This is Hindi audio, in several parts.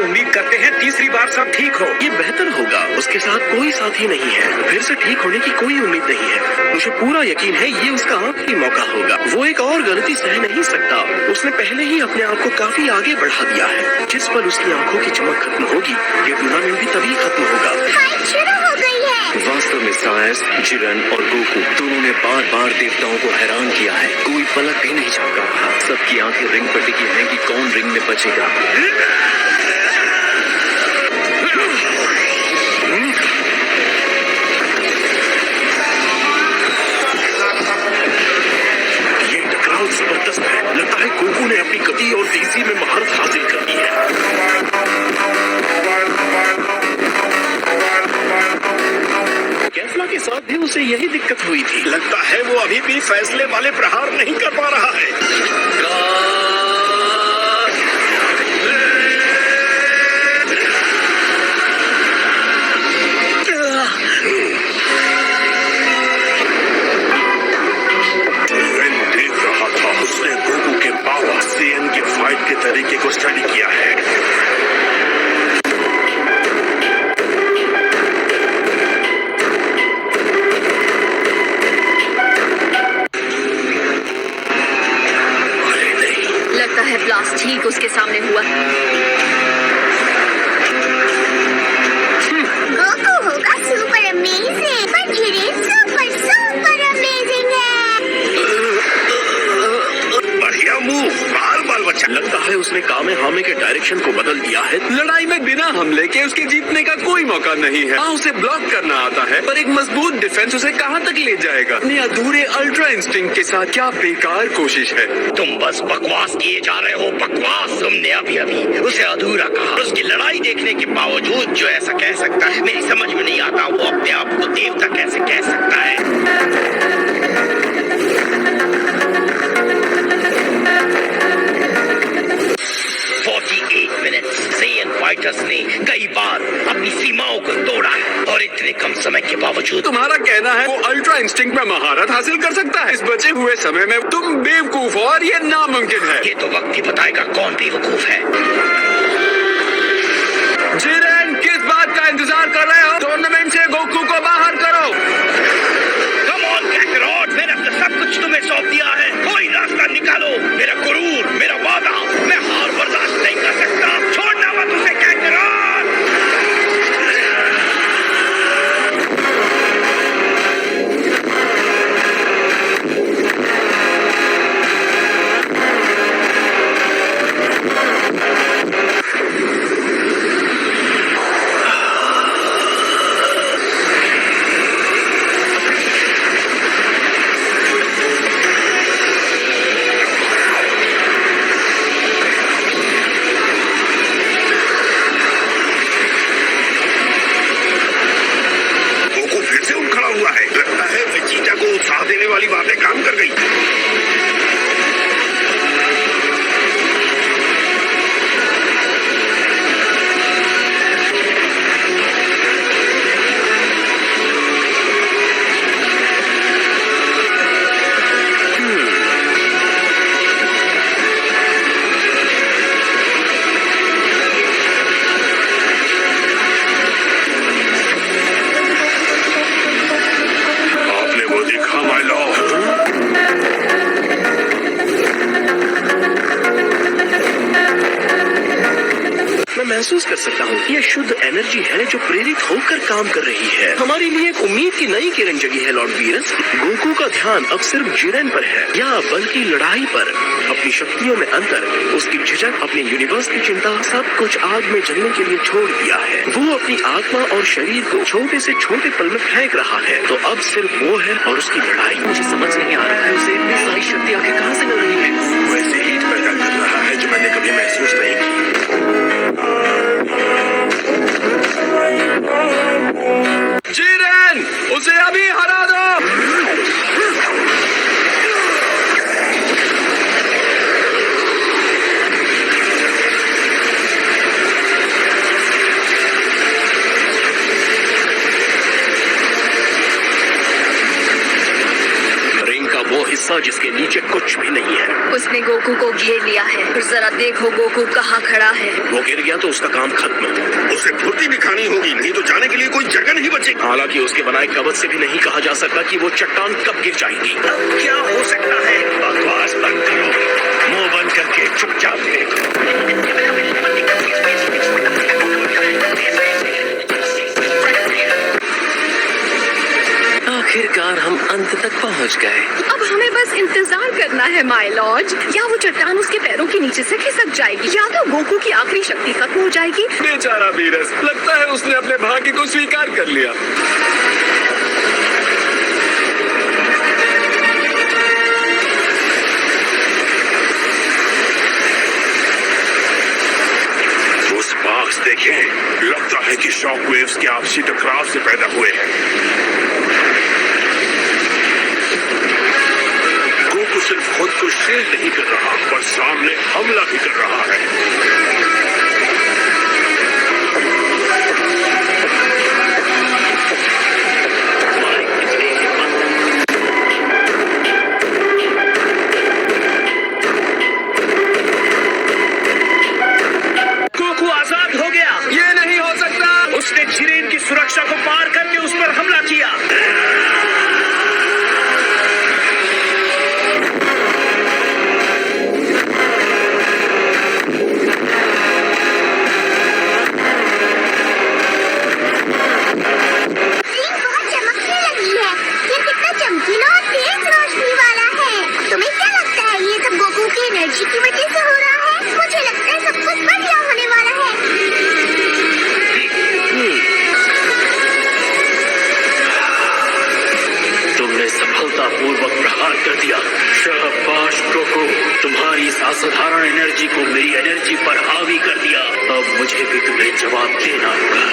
उम्मीद करते हैं तीसरी बार सब ठीक हो। ये बेहतर होगा। उसके साथ कोई साथी नहीं है, फिर से ठीक होने की कोई उम्मीद नहीं है। मुझे पूरा यकीन है ये उसका आखिरी मौका होगा। वो एक और गलती सह नहीं सकता। उसने पहले ही अपने आप को काफी आगे बढ़ा दिया है। जिस पल उसकी आंखों की चमक खत्म होगी, ये टूर्नामेंट भी तभी खत्म होगा। शुरू हो गई है। वास्तव में सायस, जिरन और गोकू दोनों ने बार बार देवताओं को हैरान किया है। कोई पलक भी नहीं झपका रहा। सबकी आंखें रिंग पर टिकी हैं कि कौन रिंग में बचेगा। ये टकराव जबरदस्त है। लगता है गोकू ने अपनी गति और तेजी में महारत हासिल कर ली है। कैफला के साथ भी उसे यही दिक्कत हुई थी। लगता है वो अभी भी फैसले वाले प्रहार नहीं कर पा रहा है। देख रहा था, उसने गोकू के पावर सीएन के फाइट के तरीके को स्टडी किया है। लगता है ब्लास्ट ठीक उसके सामने हुआ। गोकू होगा सुपर अमेजिंग, पर जिरेन सुपर सुपर अमेजिंग है। बढ़िया मूव, बाल बाल बच्चा। लगता है उसने कामेहामे के डायरेक्शन को बदल दिया है। लड़ाई में बिना हमले के उसके जीतने का कोई मौका नहीं है। हाँ, उसे ब्लॉक करना आता है, पर एक मजबूत डिफेंस उसे कहाँ तक ले जाएगा। अपने अधूरे अल्ट्रा इंस्टिंक्ट के साथ क्या बेकार कोशिश है। तुम बस बकवास किए जा रहे हो, बकवास। तुमने अभी अभी उसे अधूरा कहा। उसकी लड़ाई देखने के बावजूद जो ऐसा कह सकता है, मेरी समझ में नहीं आता वो अपने आप को देवता कैसे कह सकता है। 48 मिनट्स सेयन फाइटर्स ने कई बार अपनी सीमाओं को तोड़ा है और इतने कम समय के बावजूद। तुम्हारा कहना है वो अल्ट्रा इंस्टिंक्ट में महारत हासिल कर सकता है। इस बचे हुए समय में तुम बेवकूफ हो और ये नामुमकिन है। ये तो वक्त ही बताएगा कौन बेवकूफ है। जिरेन, किस बात का इंतजार कर रहे हो? टूर्नामेंट से गोकू को बाहर करो। कम ऑन कैकरॉट, मैंने अपना सब कुछ तुम्हें सौंप दिया है। कोई रास्ता निकालो। मेरा गुरूर, मेरा वादा, मैं हार बर्दाश्त नहीं कर सकता। छोड़ना मत उसे कैकरॉट। देने वाली बातें काम कर गई। महसूस कर सकता हूँ ये शुद्ध एनर्जी है जो प्रेरित होकर काम कर रही है। हमारे लिए एक उम्मीद की नई किरण जगी है लॉर्ड वीरस। गोकू का ध्यान अब सिर्फ जिरेन पर है, या बल्कि लड़ाई पर। अपनी शक्तियों में अंतर, उसकी झिझक, अपने यूनिवर्स की चिंता, सब कुछ आग में जलने के लिए छोड़ दिया है। वो अपनी आत्मा और शरीर को छोटे से छोटे पल में फेंक रहा है। तो अब सिर्फ वो है और उसकी लड़ाई। मुझे समझ नहीं आ रहा है उसे इतनी सारी शक्ति आगे कहाँ से मिल रही है। वैसे हीट पैदा कर रहा है जो मैंने कभी महसूस नहीं की। जिरेन, उसे अभी हरा दो। रिंग का वो हिस्सा जिसके नीचे कुछ भी नहीं है। उसने गोकू को घेर लिया है और जरा देखो गोकू कहाँ खड़ा है। वो गिर गया तो उसका काम खत्म। उसे फुर्ती दिखानी होगी, नहीं तो जाने के लिए कोई जगह नहीं बचेगी। हालांकि उसके बनाए कवच से भी नहीं कहा जा सकता कि वो चट्टान कब गिर जाएगी। अब क्या हो सकता है? बकवास बंद करो, मुंह बंद करके चुपचाप देखो। आखिरकार हम अंत तक पहुंच गए। अब हमें बस इंतजार करना है माय लॉर्ड। या वो चट्टान उसके पैरों के नीचे से खिसक जाएगी या तो गोकू की आखिरी शक्ति खत्म हो जाएगी। बेचारा वीरस, लगता है उसने अपने भाग्य को स्वीकार कर लिया। वो स्पार्क्स देखें, लगता है कि शॉक वेव्स के आपसी टकराव से पैदा हुए हैं। गोकू सिर्फ खुद को शील्ड नहीं कर रहा, पर सामने हमला भी कर रहा है। गोकू आजाद हो गया। ये नहीं हो सकता। उसने जिरेन की सुरक्षा को पार करके उस पर हमला किया। सीन बहुत चमकने लगी है। ये कितना चमकीला और तेज रोशनी वाला है। तुम्हें क्या लगता है ये सब गोकू की एनर्जी की वजह से हो रहा है? मुझे लगता है सब कुछ बढ़िया होने वाला है। तुमने सफलतापूर्वक प्रहार कर दिया। शाबाश गोकू, तुम्हारी इस असाधारण एनर्जी को मेरी एनर्जी पर हावी कर दिया। अब मुझे भी तुम्हें जवाब देना होगा।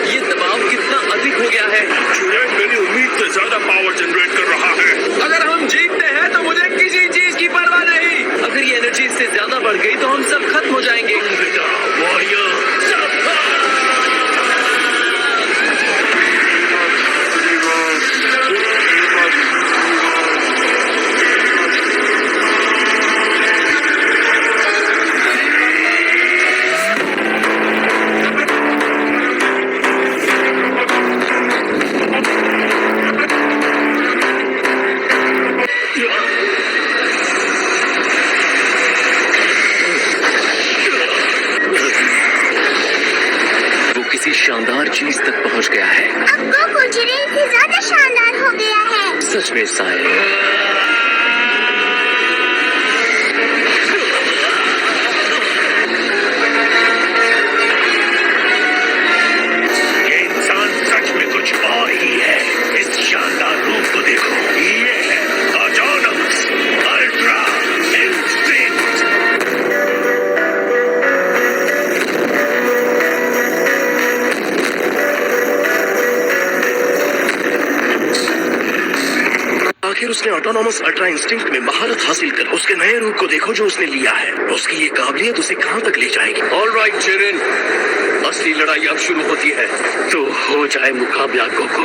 ये दबाव कितना अधिक हो गया है। जिरेन मेरी उम्मीद से ज्यादा पावर जनरेट कर रहा है। अगर हम जीतते हैं तो मुझे किसी चीज की परवाह नहीं। अगर ये एनर्जी इससे ज्यादा बढ़ गई तो हम सब खत्म हो जाएंगे। किसी शानदार चीज तक पहुंच गया है। अब गोकू जिरेन से ज्यादा शानदार हो गया है। सच में साहिब। ये इंसान सच में कुछ और ही है। इस शानदार रूप को देखो, ये है ऑटोनमस अल्ट्रा इंस्टिंक्ट। आखिर उसने ऑटोनॉमस अल्ट्रा इंस्टिंक्ट में महारत हासिल कर उसके नए रूप को देखो जो उसने लिया है। उसकी ये काबिलियत उसे कहां तक ले जाएगी। ऑलराइट जिरेन, असली लड़ाई अब शुरू होती है। तो हो जाए मुकाबला गोकू।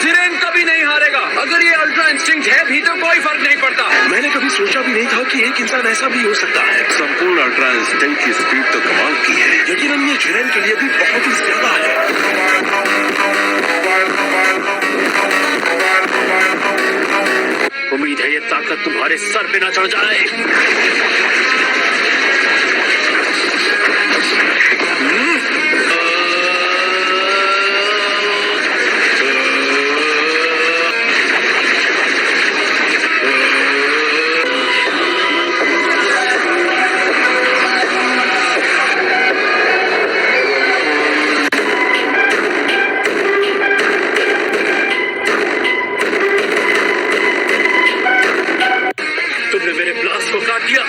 जिरेन कभी नहीं हारेगा। अगर ये अल्ट्रा इंस्टिंक्ट है भी तो कोई फर्क नहीं पड़ता। मैंने कभी सोचा भी नहीं था कि एक इंसान ऐसा भी हो सकता है। संपूर्ण अल्ट्रा इंस्टिंक्ट की स्पीड तो कमाल की है। यकीनन ये जिरेन के लिए भी बहुत ही ज्यादा है। उम्मीद है ये ताकत तुम्हारे सर पे ना चढ़ जाए। तुमने मेरे ब्लास्ट को काट दिया।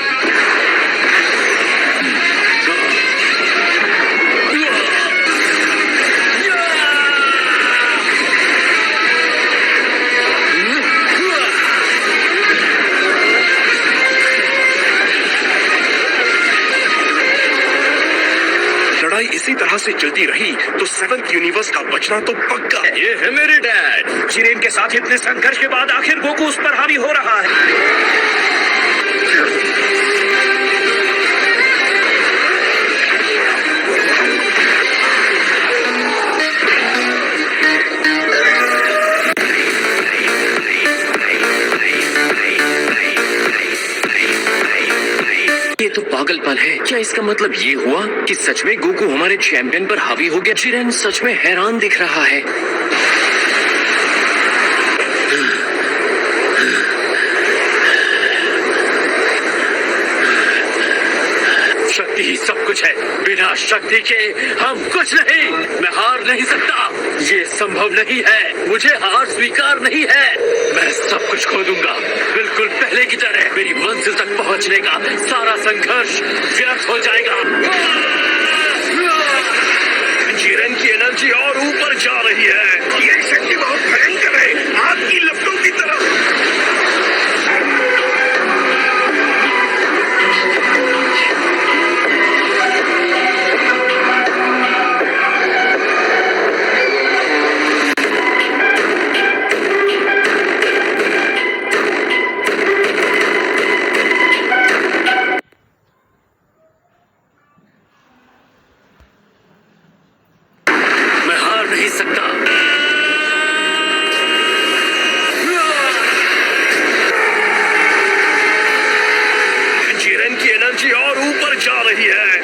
इसी तरह से चलती रही तो 7th यूनिवर्स का बचना तो पक्का है। ये है मेरे डैड। जिरेन के साथ इतने संघर्ष के बाद आखिर गोकू उस पर हावी हो रहा है। ये तो पागलपन है। क्या इसका मतलब ये हुआ कि सच में गोकू हमारे चैंपियन पर हावी हो गया? जिरेन सच में हैरान दिख रहा है। शक्ति ही सब कुछ है, बिना शक्ति के हम कुछ नहीं। मैं हार नहीं सकता, ये संभव नहीं है। मुझे हार स्वीकार नहीं है। मैं सब कुछ खो दूंगा, बिल्कुल पहले की तरह। मेरी मंजिल तक पहुंचने का सारा संघर्ष व्यर्थ हो जाएगा। जिरेन की एनर्जी और ऊपर जा रही है। ये शक्ति बहुत भयंकर है, आग की लपटों की तरह। मैं हार नहीं सकता। जिरेन की एनर्जी और ऊपर जा रही है।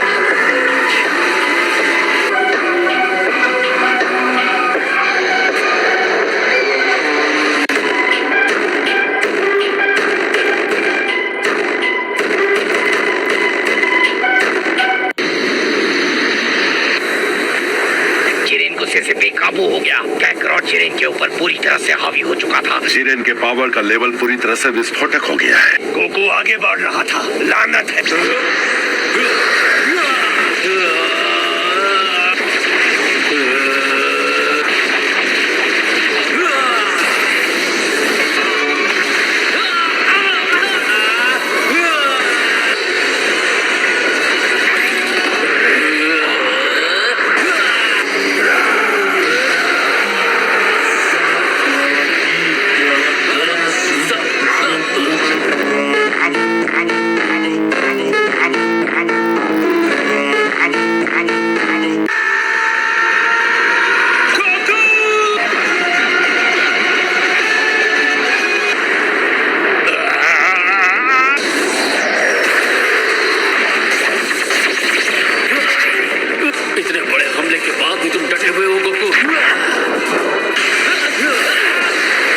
जिरेन गुस्से से बेकाबू हो गया। कैकरॉट जिरेन के ऊपर पूरी तरह से हावी हो चुका था। जिरेन के पावर का लेवल पूरी तरह से विस्फोटक हो गया है। गोकू आगे बढ़ रहा था। लानत है। इतने बड़े हमले के बाद भी तुम डटे हुए हो गोकू।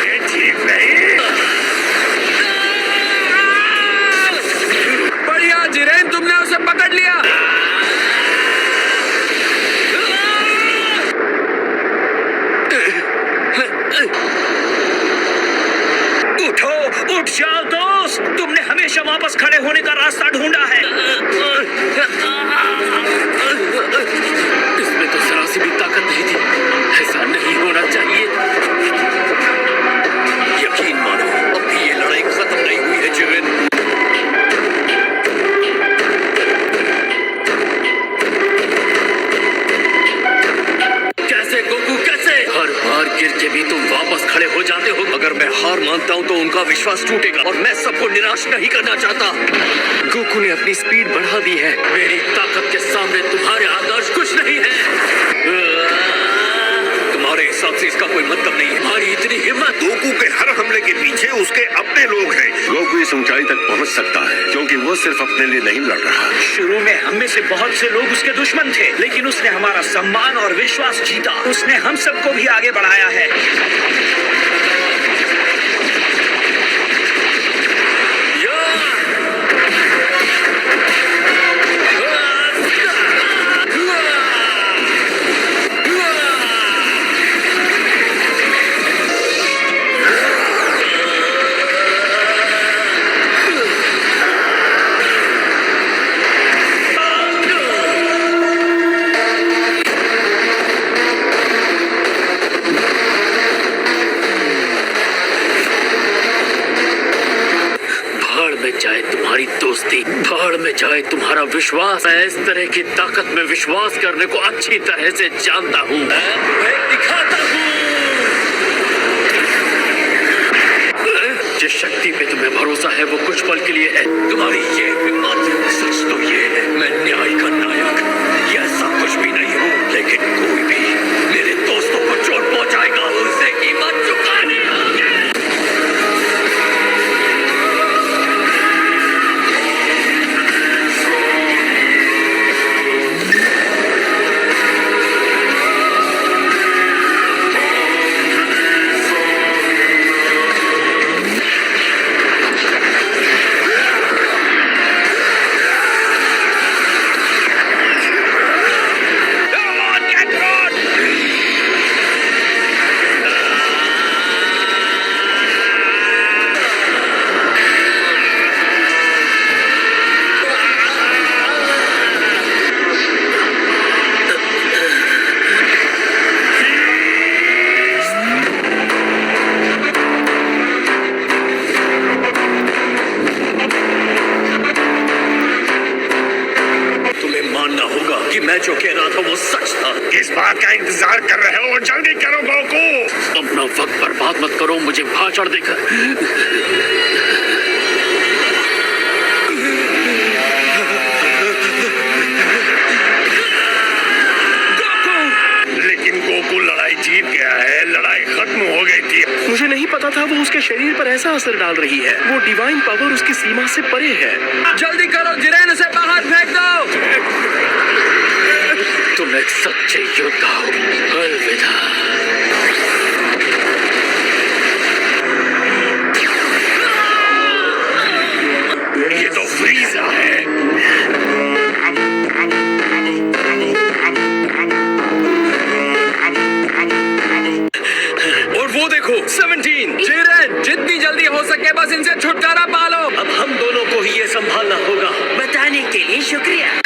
ये ठीक नहीं। बढ़िया जिरेन, तुमने उसे पकड़ लिया। उठो, उठ जाओ दोस्त। तुमने हमेशा वापस खड़े होने का रास्ता ढूंढा है। इसमें तो जरा सी भी ताकत नहीं थी। ऐसा नहीं होना चाहिए। यकीन मानो, अभी ये लड़ाई खत्म नहीं हुई है जिरेन। कैसे गोकू, कैसे? हर बार गिर के भी तुम वापस खड़े हो जाते हो। अगर मैं हार मानता हूँ तो उनका विश्वास टूटेगा और मैं सबको निराश नहीं करना चाहता। गोकू ने अपनी स्पीड बढ़ा दी है। मेरी ताकत के सामने तुम्हारे आदर्श कुछ नहीं है। तुम्हारे हिसाब से इसका कोई मतलब नहीं है। तुम्हारी इतनी हिम्मत। गोकू के हर हमले के पीछे उसके अपने लोग हैं। गोकू इस ऊंचाई तक पहुंच सकता है क्योंकि वो सिर्फ अपने लिए नहीं लड़ रहा। शुरू में हम में से बहुत से लोग उसके दुश्मन थे, लेकिन उसने हमारा सम्मान और विश्वास जीता। उसने हम सबको भी आगे बढ़ाया है। तुम्हारी दोस्ती, भाड़ में जाए तुम्हारा विश्वास। मैं इस तरह की ताकत में विश्वास करने को अच्छी तरह से जानता हूँ। मैं दिखाता हूँ। जिस शक्ति पे तुम्हें भरोसा है वो कुछ पल के लिए है। तुम्हारी ये हिम्मत, सच तो ये है मैं न्याय का नायक ये सब कुछ भी नहीं हूँ, लेकिन कोई भी मेरे दोस्तों को चोट पहुंचाएगा उसे कीमत चुकानी होगी। मैं जो कह रहा था वो सच था। इस बात का इंतजार कर रहे हो, जल्दी करो गोकू। अपना वक्त बर्बाद मत करो मुझे भाषण देकर। लेकिन गोकू लड़ाई जीत गया है, लड़ाई खत्म हो गई थी। मुझे नहीं पता था वो उसके शरीर पर ऐसा असर डाल रही है। वो डिवाइन पावर उसकी सीमा से परे है। जल्दी करो जिरेन, उसे बाहर फेंक दो। तुम एक सच्चे योद्धा हो। अलविदा। ये तो फ्रीजा है। और वो देखो 17 जिरेन, जितनी जल्दी हो सके बस इनसे छुटकारा पालो। अब हम दोनों को ही ये संभालना होगा। बताने के लिए शुक्रिया।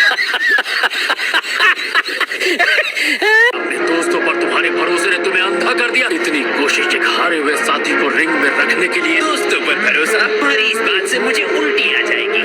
अपने दोस्तों पर तुम्हारे भरोसे ने तुम्हें अंधा कर दिया। इतनी कोशिश एक हारे हुए साथी को रिंग में रखने के लिए। दोस्तों पर भरोसा, और इस बात से मुझे उल्टी आ जाएगी।